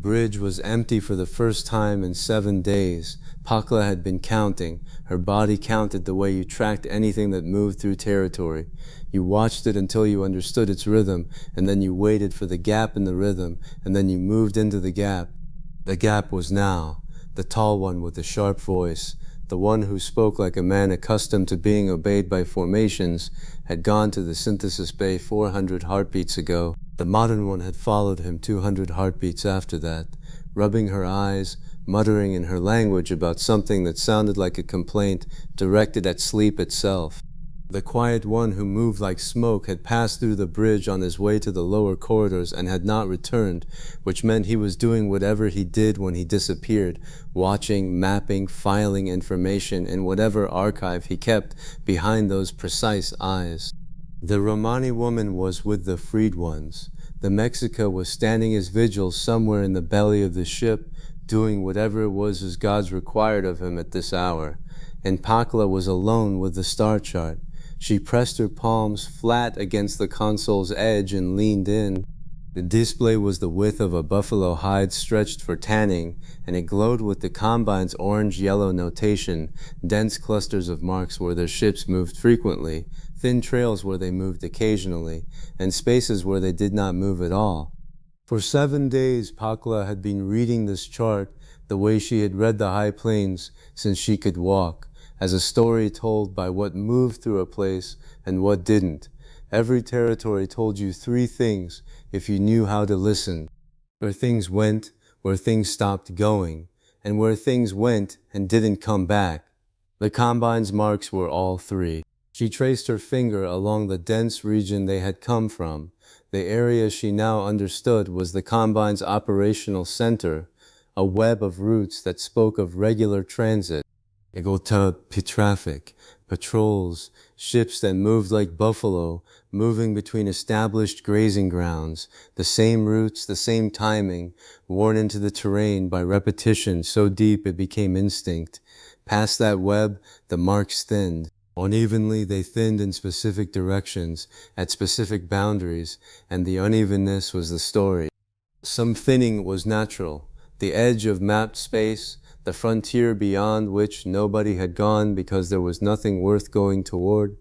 bridge was empty for the first time in 7 days. Pakla had been counting. Her body counted the way you tracked anything that moved through territory. You watched it until you understood its rhythm, and then you waited for the gap in the rhythm, and then you moved into the gap. The gap was now. The tall one with the sharp voice, the one who spoke like a man accustomed to being obeyed by formations, had gone to the synthesis bay 400 heartbeats ago. The modern one had followed him 200 heartbeats after that, rubbing her eyes, muttering in her language about something that sounded like a complaint directed at sleep itself. The quiet one who moved like smoke had passed through the bridge on his way to the lower corridors and had not returned, which meant he was doing whatever he did when he disappeared, watching, mapping, filing information in whatever archive he kept behind those precise eyes. The Romani woman was with the freed ones. The Mexica was standing his vigil somewhere in the belly of the ship, doing whatever it was his gods required of him at this hour. And Pakla was alone with the star chart. She pressed her palms flat against the console's edge and leaned in. The display was the width of a buffalo hide stretched for tanning, and it glowed with the Combine's orange-yellow notation, dense clusters of marks where their ships moved frequently, thin trails where they moved occasionally, and spaces where they did not move at all. For 7 days, Pakla had been reading this chart the way she had read the high plains since she could walk, as a story told by what moved through a place and what didn't. Every territory told you 3 things if you knew how to listen: where things went, where things stopped going, and where things went and didn't come back. The Combine's marks were all 3. She traced her finger along the dense region they had come from. The area she now understood was the Combine's operational center, a web of routes that spoke of regular transit. Lakota traffic, patrols, ships that moved like buffalo, moving between established grazing grounds, the same routes, the same timing, worn into the terrain by repetition so deep it became instinct. Past that web, the marks thinned. Unevenly, they thinned in specific directions, at specific boundaries, and the unevenness was the story. Some thinning was natural. The edge of mapped space, the frontier beyond which nobody had gone because there was nothing worth going toward.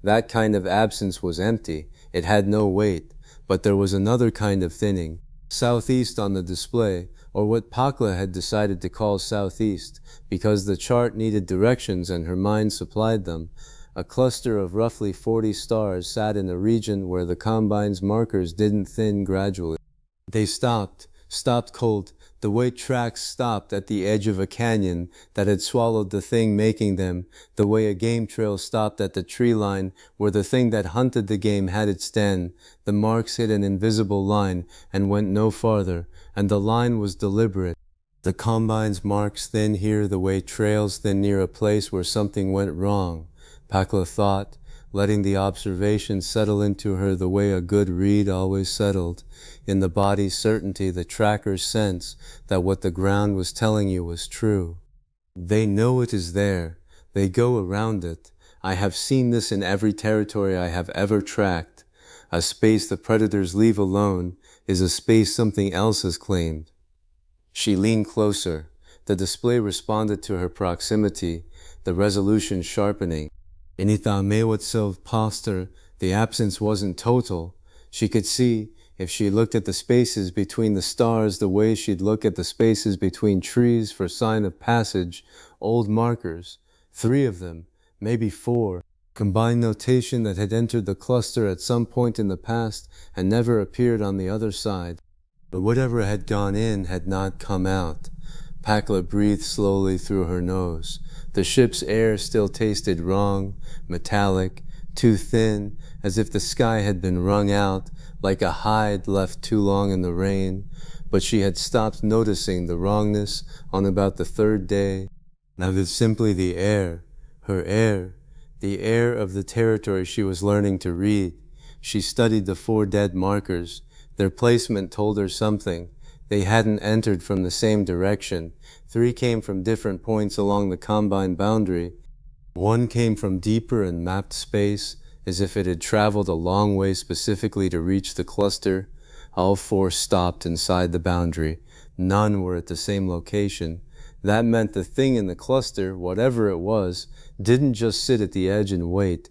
That kind of absence was empty. It had no weight. But there was another kind of thinning. Southeast on the display, or what Pakla had decided to call southeast, because the chart needed directions and her mind supplied them. A cluster of roughly 40 stars sat in a region where the Combine's markers didn't thin gradually. They stopped cold, the way tracks stopped at the edge of a canyon that had swallowed the thing making them, the way a game trail stopped at the tree line where the thing that hunted the game had its den. The marks hit an invisible line and went no farther, and the line was deliberate. The Combine's marks thin here the way trails thin near a place where something went wrong, Pakla thought, letting the observation settle into her the way a good read always settled. In the body's certainty, the tracker's sense that what the ground was telling you was true. They know it is there. They go around it. I have seen this in every territory I have ever tracked. A space the predators leave alone is a space something else has claimed. She leaned closer. The display responded to her proximity, the resolution sharpening. Inita mewatself posture, the absence wasn't total. She could see, if she looked at the spaces between the stars the way she'd look at the spaces between trees for sign of passage, old markers, 3 of them, maybe 4, combined notation that had entered the cluster at some point in the past and never appeared on the other side. But whatever had gone in had not come out. Pakla breathed slowly through her nose. The ship's air still tasted wrong, metallic, too thin, as if the sky had been wrung out, like a hide left too long in the rain. But she had stopped noticing the wrongness on about the 3rd day. Now it was simply the air, her air, the air of the territory she was learning to read. She studied the 4 dead markers. Their placement told her something. They hadn't entered from the same direction. 3 came from different points along the Combine boundary. 1 came from deeper and mapped space, as if it had traveled a long way specifically to reach the cluster. All 4 stopped inside the boundary. None were at the same location. That meant the thing in the cluster, whatever it was, didn't just sit at the edge and wait.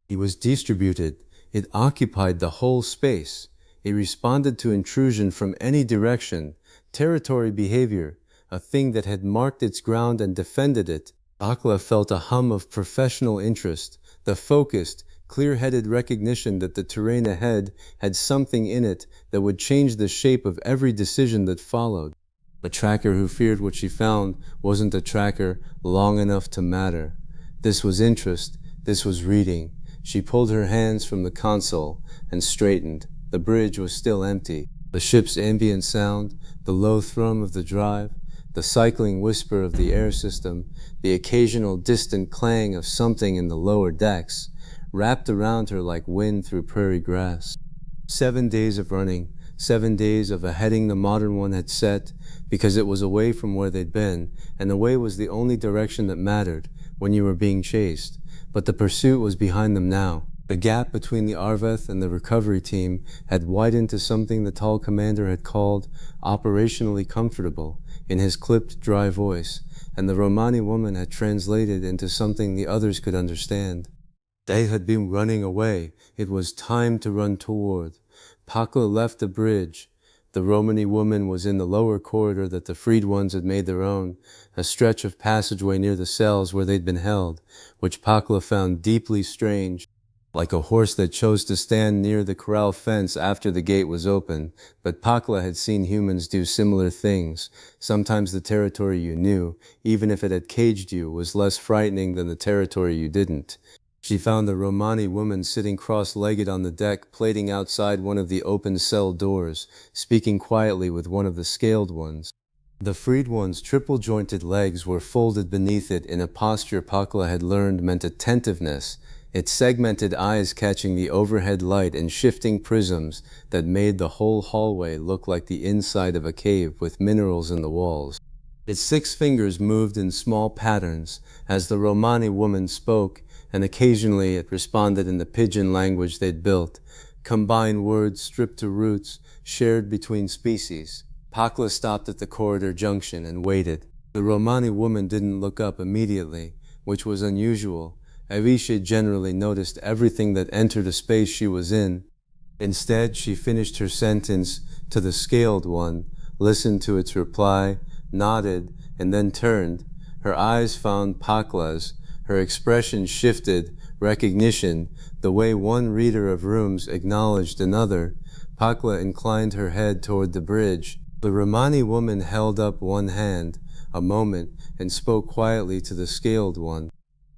It was distributed. It occupied the whole space. It responded to intrusion from any direction, territory behavior, a thing that had marked its ground and defended it. Pakla felt a hum of professional interest, the focused, clear-headed recognition that the terrain ahead had something in it that would change the shape of every decision that followed. The tracker who feared what she found wasn't a tracker long enough to matter. This was interest. This was reading. She pulled her hands from the console and straightened. The bridge was still empty. The ship's ambient sound, the low thrum of the drive, the cycling whisper of the air system, the occasional distant clang of something in the lower decks, wrapped around her like wind through prairie grass. 7 days of running, 7 days of a heading the modern one had set, because it was away from where they'd been, and away was the only direction that mattered when you were being chased. But the pursuit was behind them now. The gap between the Arveth and the recovery team had widened to something the tall commander had called operationally comfortable in his clipped, dry voice, and the Romani woman had translated into something the others could understand. They had been running away. It was time to run toward. Pakla left the bridge. The Romani woman was in the lower corridor that the freed ones had made their own, a stretch of passageway near the cells where they'd been held, which Pakla found deeply strange. Like a horse that chose to stand near the corral fence after the gate was open, but Pakla had seen humans do similar things. Sometimes the territory you knew, even if it had caged you, was less frightening than the territory you didn't. She found the Romani woman sitting cross-legged on the deck, plating outside one of the open cell doors, speaking quietly with one of the scaled ones. The freed one's triple-jointed legs were folded beneath it in a posture Pakla had learned meant attentiveness, its segmented eyes catching the overhead light and shifting prisms that made the whole hallway look like the inside of a cave with minerals in the walls. Its 6 fingers moved in small patterns as the Romani woman spoke, and occasionally it responded in the pidgin language they'd built, combined words stripped to roots, shared between species. Pakla stopped at the corridor junction and waited. The Romani woman didn't look up immediately, which was unusual. Avisha generally noticed everything that entered a space she was in. Instead, she finished her sentence to the scaled one, listened to its reply, nodded, and then turned. Her eyes found Pakla's. Her expression shifted, recognition, the way one reader of rooms acknowledged another. Pakla inclined her head toward the bridge. The Romani woman held up one hand, a moment, and spoke quietly to the scaled one.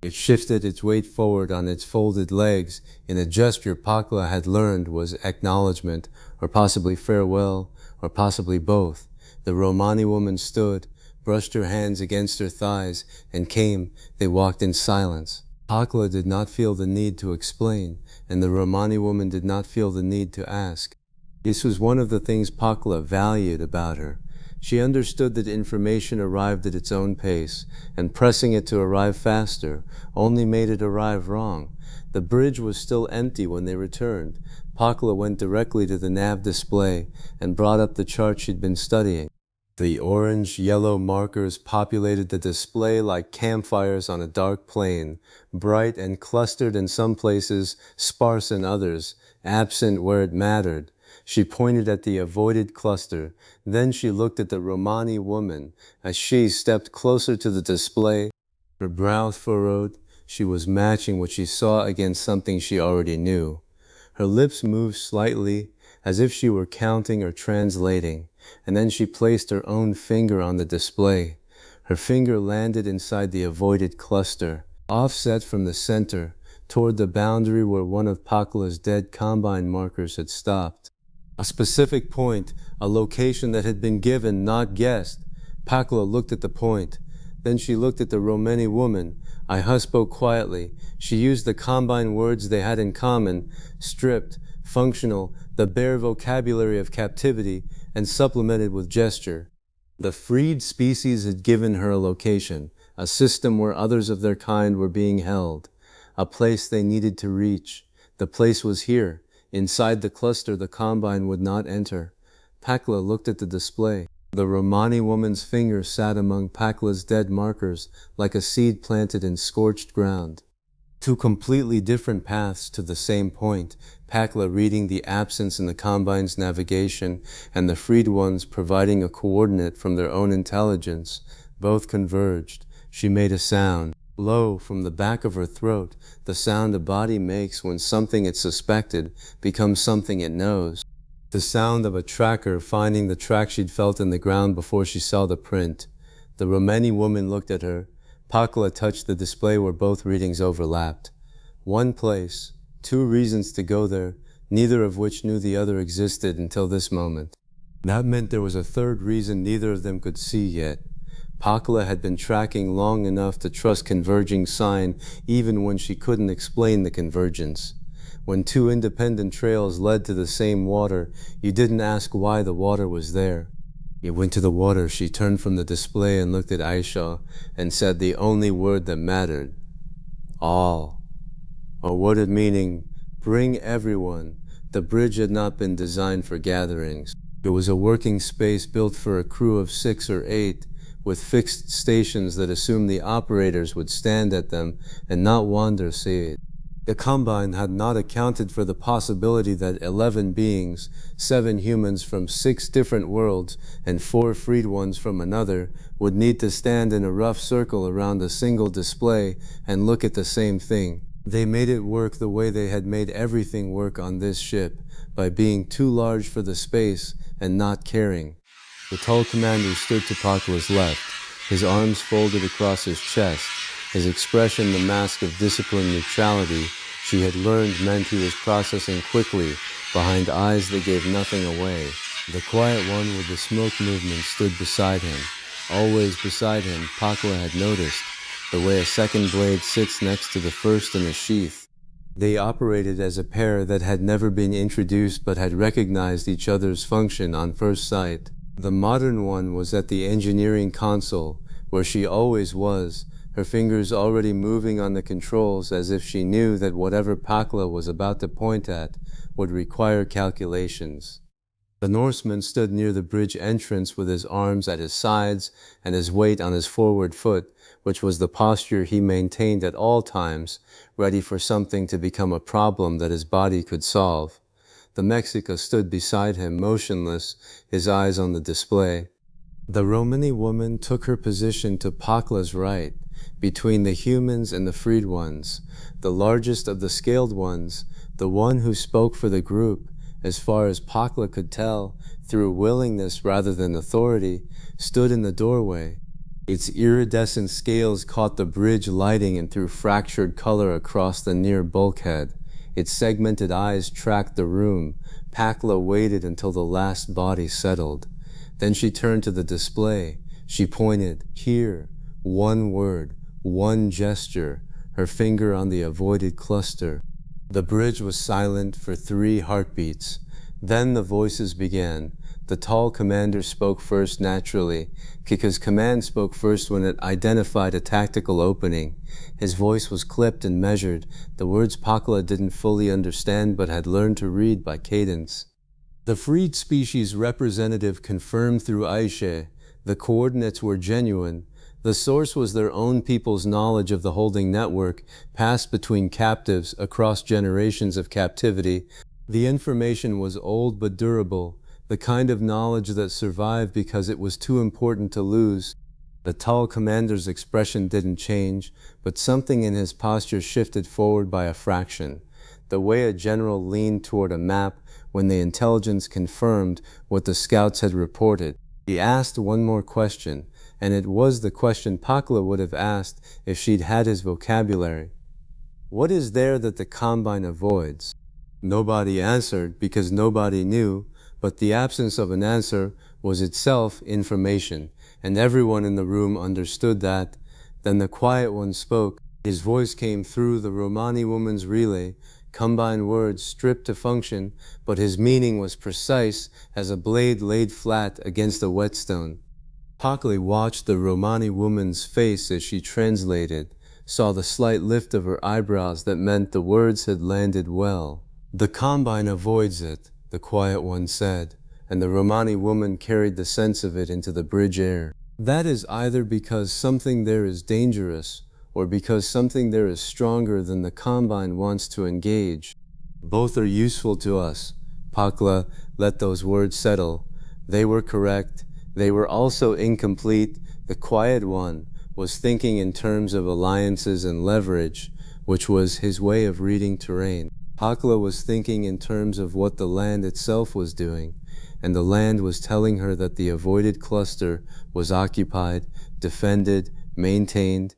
It shifted its weight forward on its folded legs in a gesture Pakla had learned was acknowledgement, or possibly farewell, or possibly both. The Romani woman stood, brushed her hands against her thighs, and came. They walked in silence. Pakla did not feel the need to explain, and the Romani woman did not feel the need to ask. This was one of the things Pakla valued about her. She understood that information arrived at its own pace, and pressing it to arrive faster only made it arrive wrong. The bridge was still empty when they returned. Pakla went directly to the nav display and brought up the chart she'd been studying. The orange-yellow markers populated the display like campfires on a dark plain, bright and clustered in some places, sparse in others, absent where it mattered. She pointed at the avoided cluster. Then she looked at the Romani woman as she stepped closer to the display. Her brow furrowed. She was matching what she saw against something she already knew. Her lips moved slightly, as if she were counting or translating, and then she placed her own finger on the display. Her finger landed inside the avoided cluster, offset from the center, toward the boundary where one of Pakla's dead combine markers had stopped. A specific point, a location that had been given, not guessed. Pakla looked at the point. Then she looked at the Romani woman. I spoke quietly. She used the combine words they had in common, stripped, functional, the bare vocabulary of captivity, and supplemented with gesture. The freed species had given her a location, a system where others of their kind were being held, a place they needed to reach. The place was here. Inside the cluster the combine would not enter. Pakla looked at the display. The Romani woman's finger sat among Pakla's dead markers like a seed planted in scorched ground. Two completely different paths to the same point, Pakla reading the absence in the Combine's navigation and the freed ones providing a coordinate from their own intelligence. Both converged. She made a sound. Low, from the back of her throat, the sound a body makes when something it suspected becomes something it knows. The sound of a tracker finding the track she'd felt in the ground before she saw the print. The Romani woman looked at her. Pakla touched the display where both readings overlapped. One place, two reasons to go there, neither of which knew the other existed until this moment. That meant there was a third reason neither of them could see yet. Pakla had been tracking long enough to trust converging sign even when she couldn't explain the convergence. When two independent trails led to the same water, you didn't ask why the water was there. You went to the water. She turned from the display and looked at Aisha and said the only word that mattered. All. Or worded meaning, bring everyone. The bridge had not been designed for gatherings. It was a working space built for a crew of 6 or 8, with fixed stations that assumed the operators would stand at them and not wander see it. The Combine had not accounted for the possibility that 11 beings, 7 humans from 6 different worlds and 4 freed ones from another, would need to stand in a rough circle around a single display and look at the same thing. They made it work the way they had made everything work on this ship, by being too large for the space and not caring. The tall commander stood to Pakla's left, his arms folded across his chest, his expression the mask of disciplined neutrality she had learned meant he was processing quickly, behind eyes that gave nothing away. The quiet one with the smoke movement stood beside him. Always beside him, Pakla had noticed, the way a second blade sits next to the first in a sheath. They operated as a pair that had never been introduced but had recognized each other's function on first sight. The modern one was at the engineering console, where she always was, her fingers already moving on the controls as if she knew that whatever Pakla was about to point at would require calculations. The Norseman stood near the bridge entrance with his arms at his sides and his weight on his forward foot, which was the posture he maintained at all times, ready for something to become a problem that his body could solve. The Mexica stood beside him, motionless, his eyes on the display. The Romani woman took her position to Pakla's right, between the humans and the freed ones, the largest of the scaled ones, the one who spoke for the group, as far as Pakla could tell, through willingness rather than authority, stood in the doorway. Its iridescent scales caught the bridge lighting and threw fractured color across the near bulkhead. Its segmented eyes tracked the room. Pakla waited until the last body settled. Then she turned to the display. She pointed, here, one word, one gesture, her finger on the avoided cluster. The bridge was silent for 3 heartbeats. Then the voices began. The tall commander spoke first naturally, because command spoke first when it identified a tactical opening. His voice was clipped and measured, the words Pakla didn't fully understand but had learned to read by cadence. The freed species representative confirmed through Aisha. The coordinates were genuine. The source was their own people's knowledge of the holding network, passed between captives across generations of captivity. The information was old but durable, the kind of knowledge that survived because it was too important to lose. The tall commander's expression didn't change, but something in his posture shifted forward by a fraction, the way a general leaned toward a map when the intelligence confirmed what the scouts had reported. He asked one more question, and it was the question Pakla would have asked if she'd had his vocabulary. What is there that the Combine avoids? Nobody answered because nobody knew, but the absence of an answer was itself information, and everyone in the room understood that. Then the quiet one spoke. His voice came through the Romani woman's relay, combined words stripped to function, but his meaning was precise as a blade laid flat against a whetstone. Pakla watched the Romani woman's face as she translated, saw the slight lift of her eyebrows that meant the words had landed well. The Combine avoids it, the quiet one said. and the Romani woman carried the sense of it into the bridge air. That is either because something there is dangerous, or because something there is stronger than the Combine wants to engage. Both are useful to us. Pakla let those words settle. They were correct. They were also incomplete. The quiet one was thinking in terms of alliances and leverage, which was his way of reading terrain. Pakla was thinking in terms of what the land itself was doing, and the land was telling her that the avoided cluster was occupied, defended, maintained,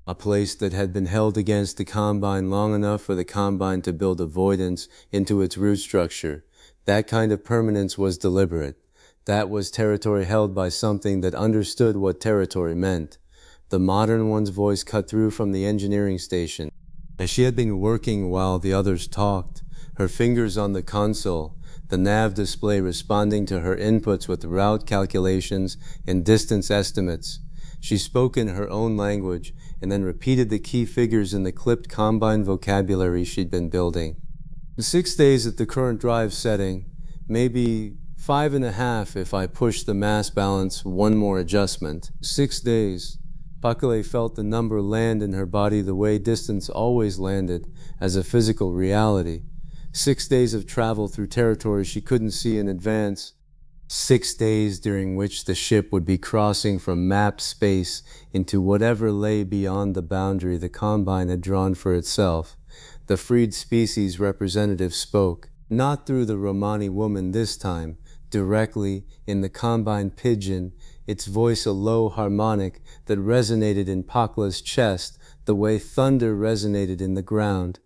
a place that had been held against the Combine long enough for the Combine to build avoidance into its root structure. That kind of permanence was deliberate. That was territory held by something that understood what territory meant. The modern one's voice cut through from the engineering station. As she had been working while the others talked, her fingers on the console, the nav display responding to her inputs with route calculations and distance estimates. She spoke in her own language and then repeated the key figures in the clipped Combine vocabulary she'd been building. 6 days at the current drive setting, maybe 5.5 if I push the mass balance one more adjustment. 6 days. Pakla felt the number land in her body the way distance always landed, as a physical reality. 6 days of travel through territory she couldn't see in advance. 6 days during which the ship would be crossing from mapped space into whatever lay beyond the boundary the Combine had drawn for itself. The freed species representative spoke, not through the Romani woman this time, directly in the Combine pidgin, its voice a low harmonic that resonated in Pakla's chest the way thunder resonated in the ground.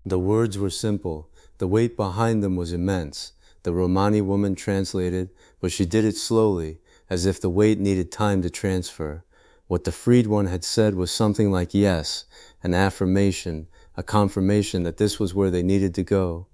The words were simple. The weight behind them was immense. The Romani woman translated, but she did it slowly, as if the weight needed time to transfer. What the freed one had said was something like yes, an affirmation, a confirmation that this was where they needed to go.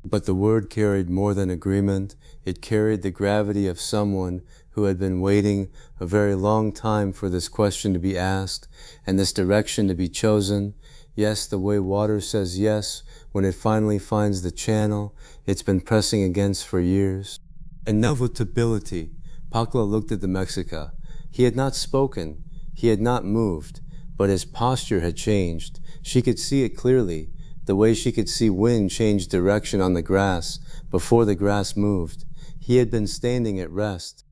But the word carried more than agreement. It carried the gravity of someone who had been waiting a very long time for this question to be asked and this direction to be chosen. Yes, the way water says yes when it finally finds the channel it's been pressing against for years. Inevitability. Pakla looked at the Mexica. He had not spoken. He had not moved. But his posture had changed. She could see it clearly, the way she could see wind change direction on the grass before the grass moved. He had been standing at rest.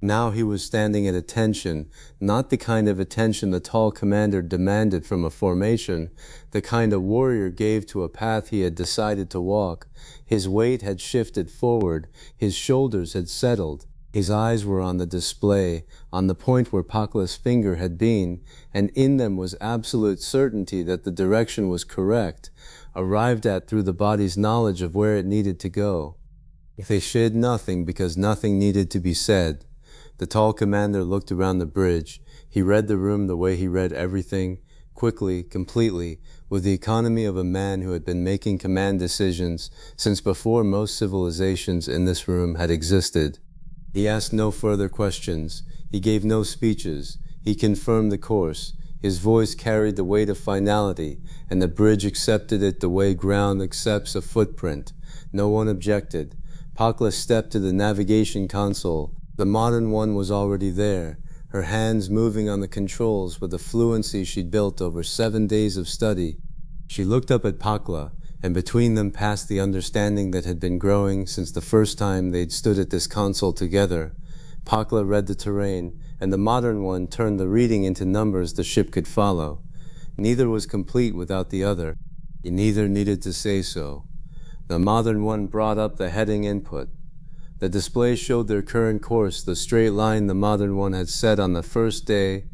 Now he was standing at attention, not the kind of attention the tall commander demanded from a formation, the kind a warrior gave to a path he had decided to walk. His weight had shifted forward, his shoulders had settled. His eyes were on the display, on the point where Pakla's finger had been, and in them was absolute certainty that the direction was correct, arrived at through the body's knowledge of where it needed to go. They said nothing because nothing needed to be said. The tall commander looked around the bridge. He read the room the way he read everything, quickly, completely, with the economy of a man who had been making command decisions since before most civilizations in this room had existed. He asked no further questions. He gave no speeches. He confirmed the course. His voice carried the weight of finality, and the bridge accepted it the way ground accepts a footprint. No one objected. Pakla stepped to the navigation console. The modern one was already there, her hands moving on the controls with a fluency she'd built over 7 days of study. She looked up at Pakla, and between them passed the understanding that had been growing since the first time they'd stood at this console together. Pakla read the terrain, and the modern one turned the reading into numbers the ship could follow. Neither was complete without the other. Neither needed to say so. The modern one brought up the heading input. The display showed their current course, the straight line the modern one had set on the first day,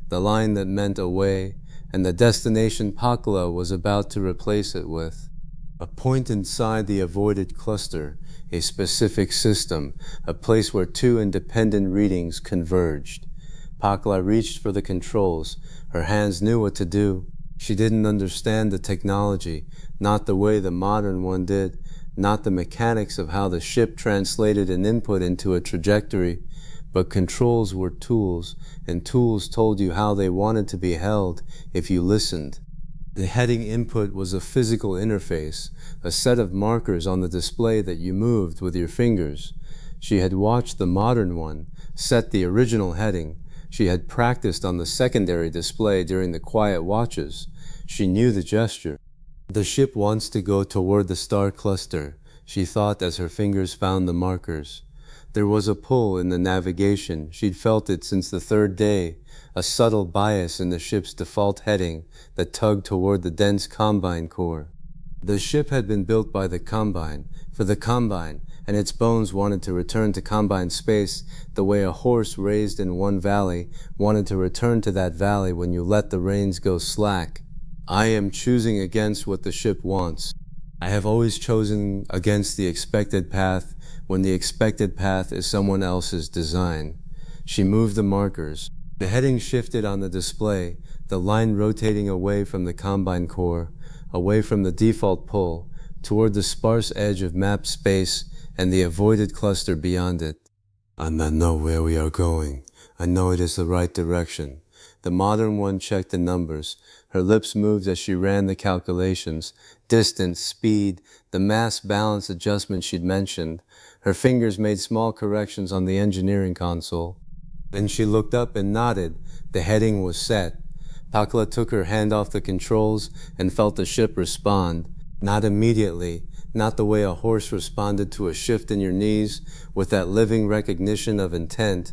the line that meant away, and the destination Pakla was about to replace it with. A point inside the avoided cluster, a specific system, a place where two independent readings converged. Pakla reached for the controls. Her hands knew what to do. She didn't understand the technology, not the way the modern one did, not the mechanics of how the ship translated an input into a trajectory, but controls were tools, and tools told you how they wanted to be held if you listened. The heading input was a physical interface, a set of markers on the display that you moved with your fingers. She had watched the modern one, set the original heading. She had practiced on the secondary display during the quiet watches. She knew the gesture. The ship wants to go toward the star cluster, she thought as her fingers found the markers. There was a pull in the navigation. She'd felt it since the third day, a subtle bias in the ship's default heading that tugged toward the dense Combine core. The ship had been built by the Combine, for the Combine, and its bones wanted to return to Combine space the way a horse raised in one valley wanted to return to that valley when you let the reins go slack. I am choosing against what the ship wants. I have always chosen against the expected path when the expected path is someone else's design. She moved the markers. The heading shifted on the display, the line rotating away from the Combine core, away from the default pull, toward the sparse edge of map space and the avoided cluster beyond it. I know where we are going. I know it is the right direction. The modern one checked the numbers. Her lips moved as she ran the calculations, distance, speed, the mass balance adjustment she'd mentioned. Her fingers made small corrections on the engineering console. Then she looked up and nodded. The heading was set. Pakla took her hand off the controls and felt the ship respond. Not immediately, not the way a horse responded to a shift in your knees with that living recognition of intent,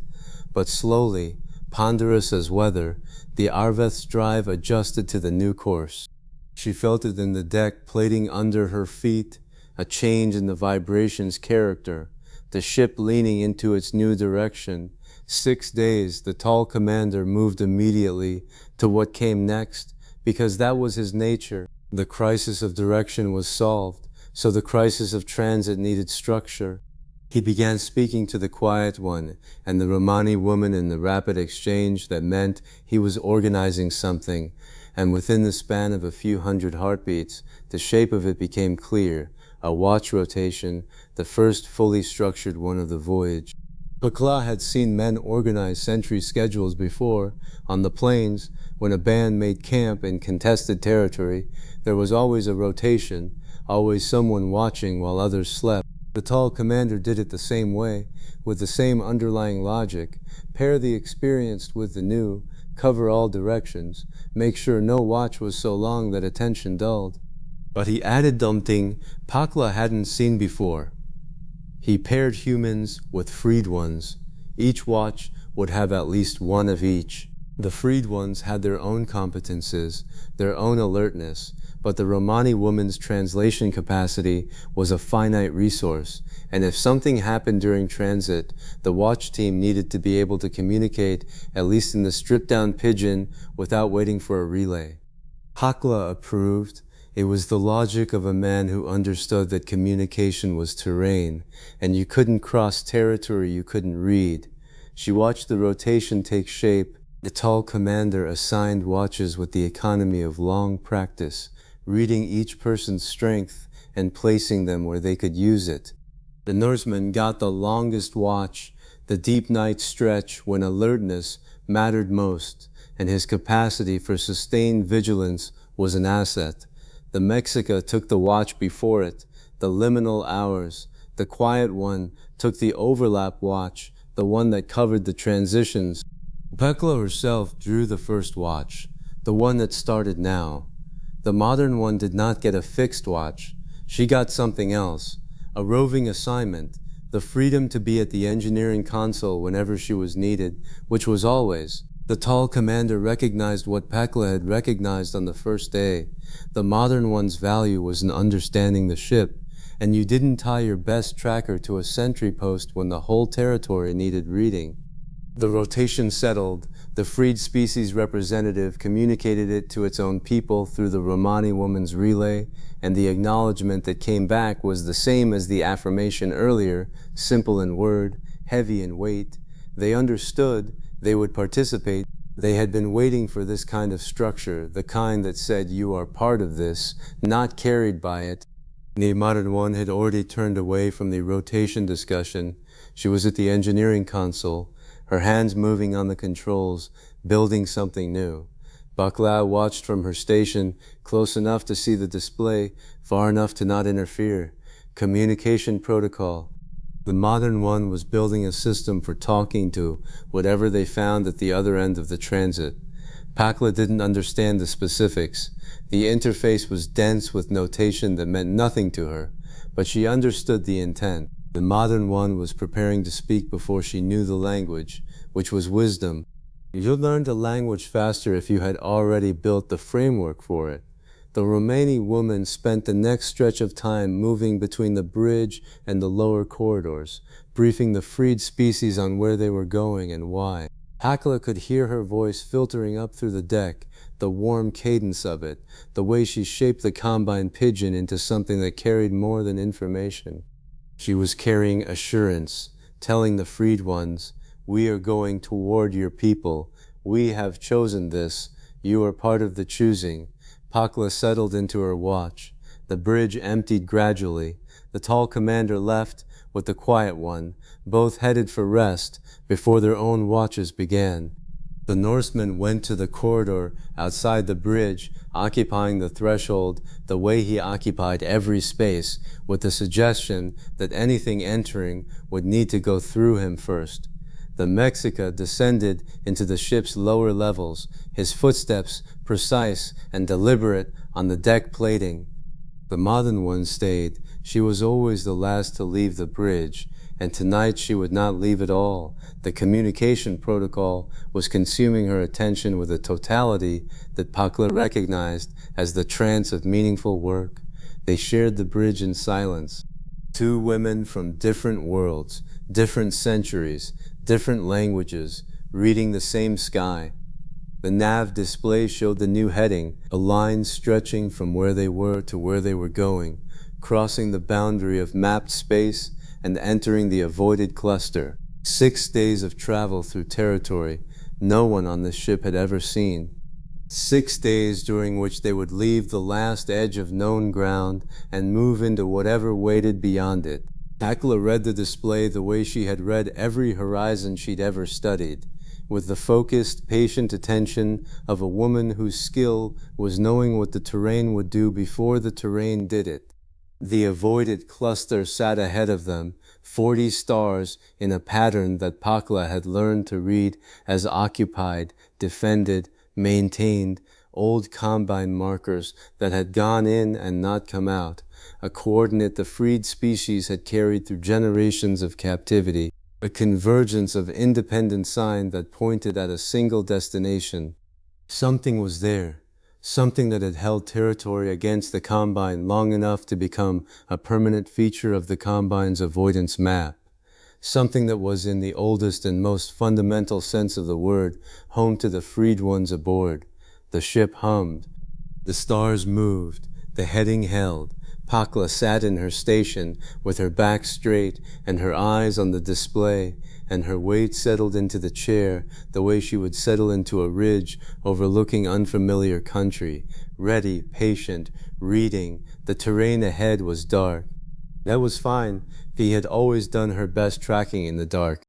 but slowly, ponderous as weather, the Arveth's drive adjusted to the new course. She felt it in the deck plating under her feet, a change in the vibration's character, the ship leaning into its new direction. 6 days, the tall commander moved immediately to what came next, because that was his nature. The crisis of direction was solved, so the crisis of transit needed structure. He began speaking to the quiet one and the Romani woman in the rapid exchange that meant he was organizing something, and within the span of a few hundred heartbeats, the shape of it became clear, a watch rotation, the first fully structured one of the voyage. Pakla had seen men organize sentry schedules before. On the plains, when a band made camp in contested territory, there was always a rotation, always someone watching while others slept. The tall commander did it the same way, with the same underlying logic. Pair the experienced with the new, cover all directions, make sure no watch was so long that attention dulled. But he added something Pakla hadn't seen before. He paired humans with freed ones. Each watch would have at least one of each. The freed ones had their own competences, their own alertness, but the Romani woman's translation capacity was a finite resource, and if something happened during transit, the watch team needed to be able to communicate, at least in the stripped-down pidgin, without waiting for a relay. Pakla approved. It was the logic of a man who understood that communication was terrain, and you couldn't cross territory you couldn't read. She watched the rotation take shape. The tall commander assigned watches with the economy of long practice, reading each person's strength and placing them where they could use it. The Norseman got the longest watch, the deep night stretch when alertness mattered most, and his capacity for sustained vigilance was an asset. The Mexica took the watch before it, the liminal hours. The quiet one took the overlap watch, the one that covered the transitions. Pakla herself drew the first watch, the one that started now. The modern one did not get a fixed watch. She got something else, a roving assignment, the freedom to be at the engineering console whenever she was needed, which was always. The tall commander recognized what Pakla had recognized on the first day. The modern one's value was in understanding the ship, and you didn't tie your best tracker to a sentry post when the whole territory needed reading. The rotation settled. The freed species representative communicated it to its own people through the Romani woman's relay, and the acknowledgement that came back was the same as the affirmation earlier, simple in word, heavy in weight. They understood. They would participate. They had been waiting for this kind of structure, the kind that said you are part of this, not carried by it. The modern one had already turned away from the rotation discussion. She was at the engineering console, her hands moving on the controls, building something new. Pakla watched from her station, close enough to see the display, far enough to not interfere. Communication protocol. The modern one was building a system for talking to whatever they found at the other end of the transit. Pakla didn't understand the specifics. The interface was dense with notation that meant nothing to her, but she understood the intent. The modern one was preparing to speak before she knew the language, which was wisdom. You'd learn the language faster if you had already built the framework for it. The Romani woman spent the next stretch of time moving between the bridge and the lower corridors, briefing the freed species on where they were going and why. Pakla could hear her voice filtering up through the deck, the warm cadence of it, the way she shaped the combine pigeon into something that carried more than information. She was carrying assurance, telling the freed ones, "We are going toward your people. We have chosen this. You are part of the choosing." Pakla settled into her watch. The bridge emptied gradually. The tall commander left with the quiet one, both headed for rest before their own watches began. The Norseman went to the corridor outside the bridge, occupying the threshold the way he occupied every space, with the suggestion that anything entering would need to go through him first. The Mexica descended into the ship's lower levels, his footsteps precise and deliberate on the deck plating. The modern one stayed. She was always the last to leave the bridge, and tonight she would not leave at all. The communication protocol was consuming her attention with a totality that Pakla recognized as the trance of meaningful work. They shared the bridge in silence. Two women from different worlds, different centuries, different languages, reading the same sky. The nav display showed the new heading, a line stretching from where they were to where they were going, crossing the boundary of mapped space and entering the avoided cluster. 6 days of travel through territory no one on the ship had ever seen. 6 days during which they would leave the last edge of known ground and move into whatever waited beyond it. Pakla read the display the way she had read every horizon she'd ever studied, with the focused, patient attention of a woman whose skill was knowing what the terrain would do before the terrain did it. The avoided cluster sat ahead of them, 40 stars in a pattern that Pakla had learned to read as occupied, defended, maintained, old combine markers that had gone in and not come out, a coordinate the freed species had carried through generations of captivity, a convergence of independent signs that pointed at a single destination. Something was there, something that had held territory against the combine long enough to become a permanent feature of the combine's avoidance map. Something that was, in the oldest and most fundamental sense of the word, home to the freed ones aboard. The ship hummed. The stars moved. The heading held. Pakla sat in her station with her back straight and her eyes on the display, and her weight settled into the chair the way she would settle into a ridge overlooking unfamiliar country, ready, patient, reading. The terrain ahead was dark. That was fine. He had always done her best tracking in the dark.